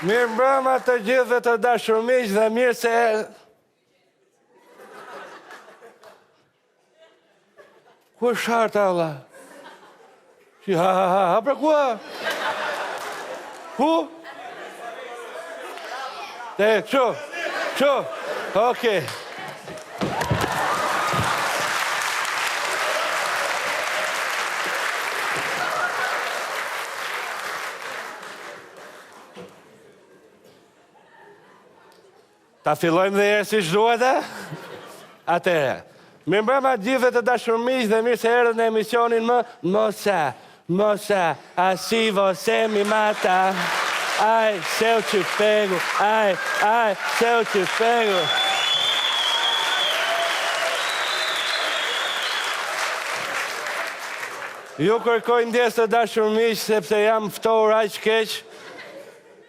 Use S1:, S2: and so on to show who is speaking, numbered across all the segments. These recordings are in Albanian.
S1: Mirë mbrëma të gjithëve të dashur miq dhe mirë se... Ku është sharta, valla? Ha, për kua? Ku? Te, që? Okej. Ta fillojmë dhe herë si shduhet, e? Atere. Mirë mbrëma gjithëve të dashur miq dhe mirë se erdhët në emisionin më Mosa, así você me mata. Ai, se eu te pego, ai, se eu te pego. Ju kërkoj ndjes të dashur miq sepse jam ftohur aq keq.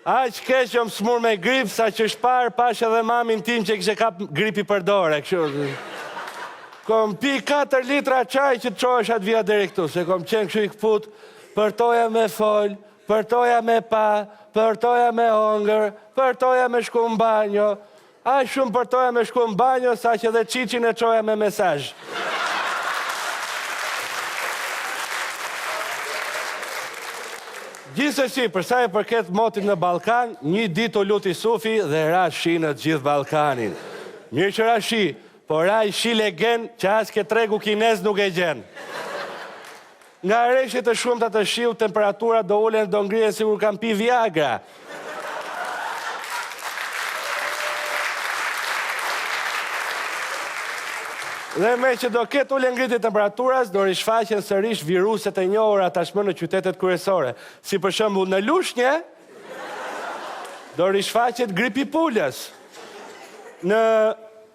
S1: Aq keq jam smur me grip sa që shpar pash edhe mamin tim që kishte kap gripi për dorë, kështu. Kom pi 4 litra çaj që të çohesh atë via deri këtu, se kom qenë kështu i kput, përtoja me fol, përtoja me pa, përtoja me hongër, përtoja me shku në banjo. Aq shumë përtoja me shku në banjo sa që edhe qiqin e çoja me mesazh. Gjithsesi, për sa e përket motit në Ballkan, një ditë u luti Sufi dhe ra shi në gjithë Ballkanin. Mirë që ra shi, por ra i shi legen që as ke tregu kinez nuk e gjen. Nga reshjet të shumta të shiu, temperatura do ulen do ngrihen sikur kam pi Viagra. Dhe me që do ketë ullë ngritje temperaturas, do rishfaqen sërish viruset e njohura tashmë në qytetet kryesore. Si për shembull në Lushnjë, do rishfaqet gripi pulës. Në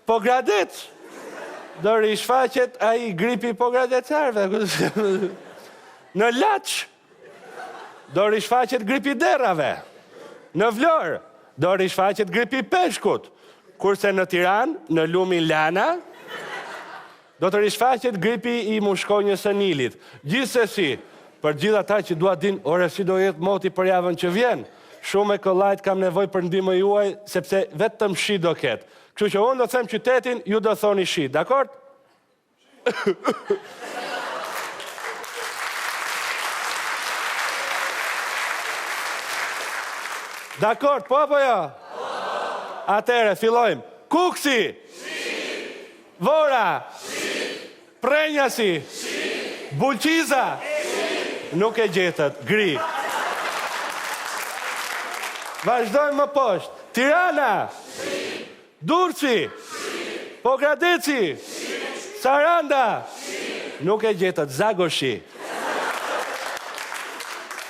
S1: Pogradec, do rishfaqet ai gripi pogradecarve. Në Laç, do rishfaqet gripi derrave. Në Vlorë, do rishfaqet gripi peshkut. Kurse në Tiranë, në lumin Lana, do të rishfaqet gripi i mushkonjës së Nilit. Gjithsesi, për gjithë ata që dua din, ore si do jetë moti për javën që vjen, shumë e kollajt kam nevojë për ndihmën juaj, sepse vetëm shi do ketë. Kështu që unë do them qytetin, ju do thoni shi, dakord? Dakord, po apo jo? Atere, fillojmë. Kuksi! Vora! Prenjasi! Bulqiza! Nuk e gjetët, gri. Vazhdojmë më poshtë. Tirana! Durrësi! Pogradeci! Saranda! Nuk e gjetët, Zagoshi.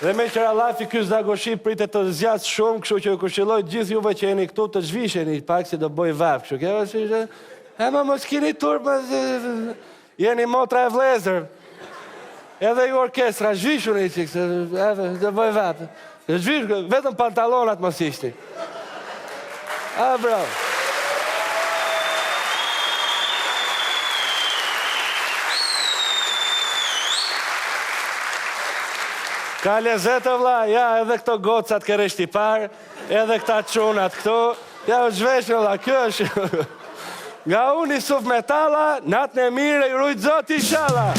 S1: Dhe me qëra lafi ky Zagoshi pritet të zjas shumë, kështu që ju këshilloj gjithë juve që jeni këtu të zhvisheni pak si do bëj vaf, kështu kjo është që... E ma mos kini turp, jeni motra e vlezër. Edhe ju orkestra, zhvishuni që këse, do bëj vap. Zhvishuni, vetëm pantalonat mos ishti. A, bravo. Ka lezetë, vla, ja, edhe këto gocat kërësht i parë, edhe këta qunat këtu, ja, zhveshë, vla, kjo është... Nga unë i suf metala, natën e mire i rujtë zoti shala.